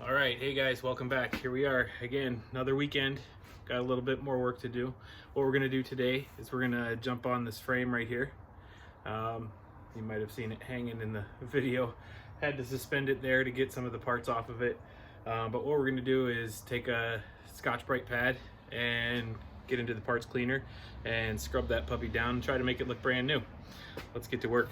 All right, hey guys, welcome back. Here we are again, another weekend. Got a little bit more work to do. What we're gonna do today is we're gonna jump on this frame right here. You might have seen it hanging in the video. Had to suspend it there to get some of the parts off of it. But what we're gonna do is take a Scotch-Brite pad and get into the parts cleaner and scrub that puppy down and try to make it look brand new. Let's get to work.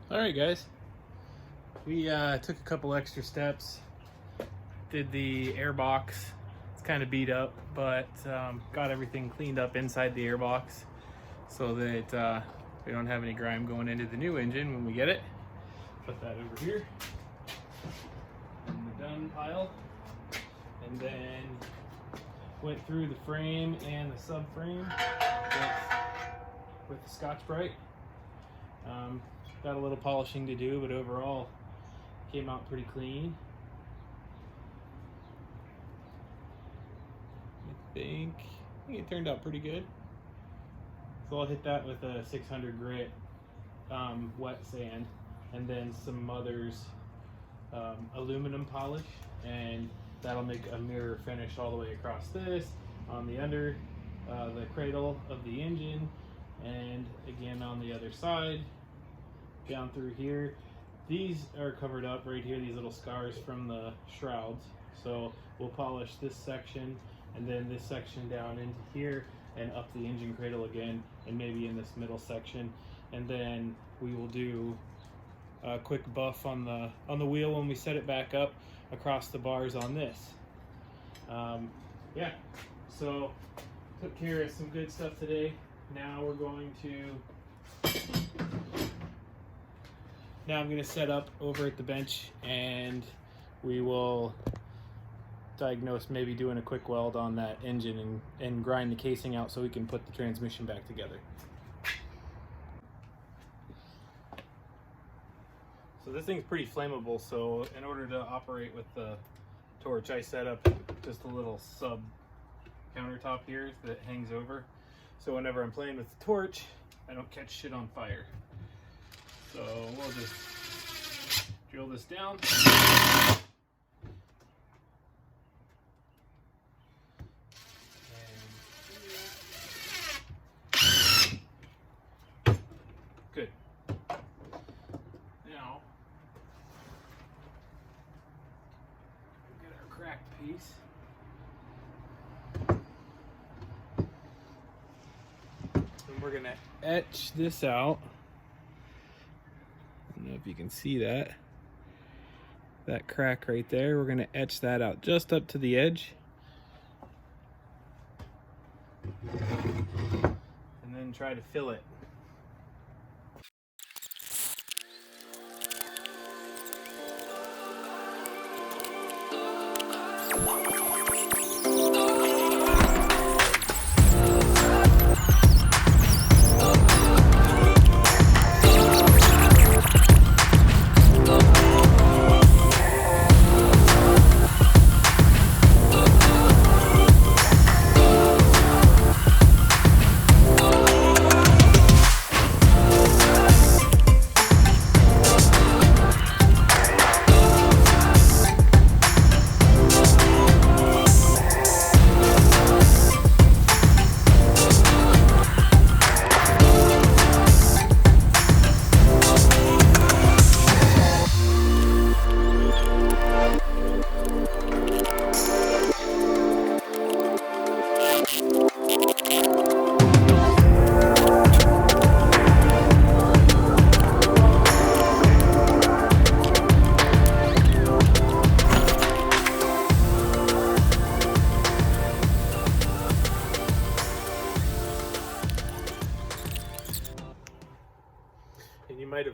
All right, guys, we took a couple extra steps, did the airbox. It's kind of beat up, but got everything cleaned up inside the airbox so that we don't have any grime going into the new engine when we get it. Put that over here in the done pile, and then went through the frame and the subframe with the Scotch-Brite. Got a little polishing to do, but overall came out pretty clean. I think it turned out pretty good. So I'll hit that with a 600 grit wet sand, and then some Mother's aluminum polish, and that'll make a mirror finish all the way across this, on the under the cradle of the engine, and again on the other side. Down through here. These are covered up right here, these little scars from the shrouds. So we'll polish this section and then this section down into here and up the engine cradle again, and maybe in this middle section. And then we will do a quick buff on the wheel when we set it back up across the bars on this. Yeah, so took care of some good stuff today. Now we're going to I'm going to set up over at the bench, and we will diagnose maybe doing a quick weld on that engine and grind the casing out so we can put the transmission back together. So this thing's pretty flammable, so in order to operate with the torch, I set up just a little sub countertop here that hangs over. So whenever I'm playing with the torch, I don't catch shit on fire. So we'll just drill this down. Good. Now, we'll get our cracked piece. And we're gonna etch this out. I don't know if you can see that crack right there. We're going to etch that out just up to the edge, and then try to fill it.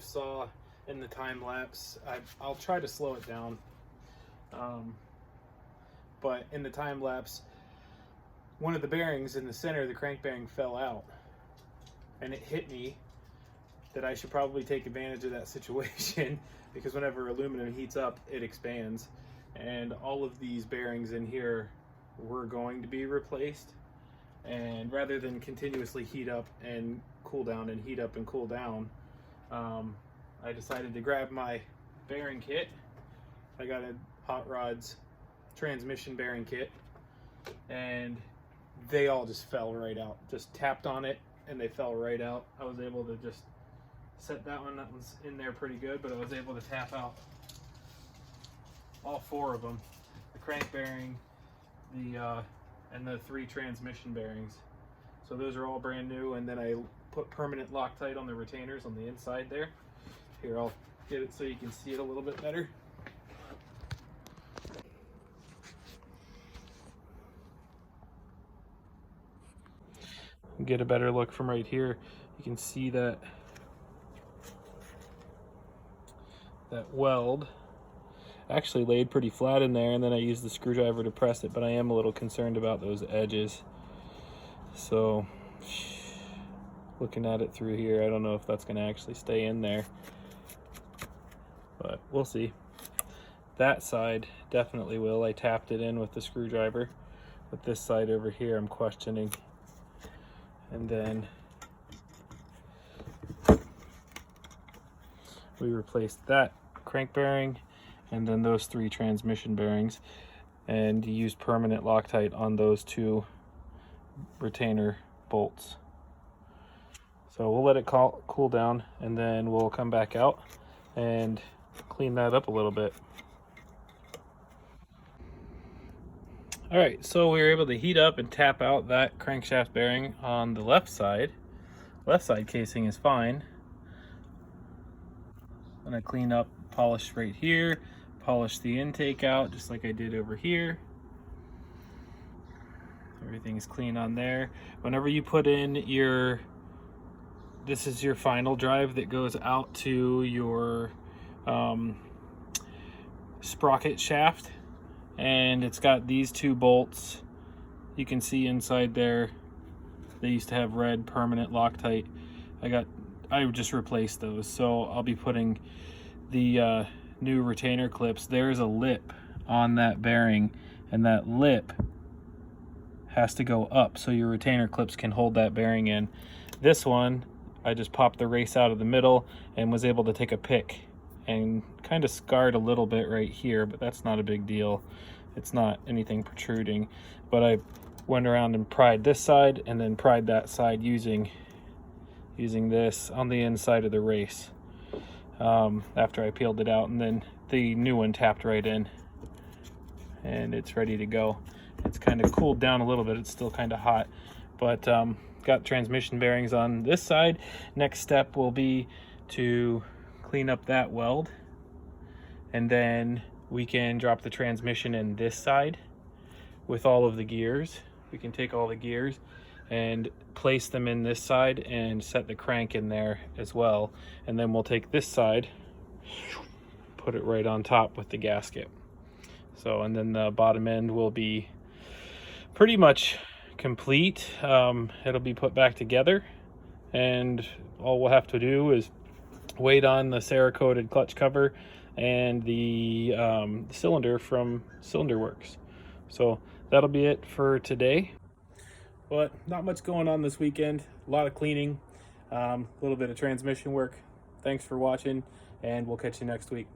of saw in the time lapse, I'll try to slow it down. But in the time lapse, one of the bearings in the center, the crank bearing, fell out, and it hit me that I should probably take advantage of that situation because whenever aluminum heats up, it expands, and all of these bearings in here were going to be replaced. And rather than continuously heat up and cool down and heat up and cool down, I decided to grab my bearing kit. I got a Hot Rods transmission bearing kit, and they all just fell right out. Just tapped on it and they fell right out. I was able to just set that one's in there pretty good, but I was able to tap out all 4 of them: the crank bearing, and the 3 transmission bearings. So those are all brand new, and then I put permanent Loctite on the retainers on the inside there. Here, I'll get it so you can see it a little bit better. Get a better look from right here. You can see that weld actually laid pretty flat in there, and then I used the screwdriver to press it, but I am a little concerned about those edges. So looking at it through here, I don't know if that's going to actually stay in there, but we'll see. That side definitely will. I tapped it in with the screwdriver, but this side over here I'm questioning. And then we replaced that crank bearing and then those 3 transmission bearings, and used permanent Loctite on those 2 retainer bolts. So we'll let it cool down, and then we'll come back out and clean that up a little bit. All right, so we were able to heat up and tap out that crankshaft bearing on the left side. Left side casing is fine. I'm gonna clean up, polish right here, polish the intake out just like I did over here. Everything's clean on there. Whenever you put in this is your final drive that goes out to your sprocket shaft, and it's got these 2 bolts. You can see inside there, they used to have red permanent Loctite. I just replaced those, so I'll be putting the new retainer clips. There's a lip on that bearing, and that lip has to go up so your retainer clips can hold that bearing in. This one, I just popped the race out of the middle and was able to take a pick and kind of scarred a little bit right here, but that's not a big deal. It's not anything protruding, but I went around and pried this side and then pried that side using this on the inside of the race after I peeled it out, and then the new one tapped right in and it's ready to go. It's kind of cooled down a little bit. It's still kind of hot, but got transmission bearings on this side. Next step will be to clean up that weld, and then we can drop the transmission in this side with all of the gears. We can take all the gears and place them in this side and set the crank in there as well, and then we'll take this side, put it right on top with the gasket. So, and then the bottom end will be pretty much complete. It'll be put back together, and all we'll have to do is wait on the Cr250 clutch cover and the cylinder from Cylinder Works. So that'll be it for today. But not much going on this weekend. A lot of cleaning, a little bit of transmission work. Thanks for watching, and we'll catch you next week.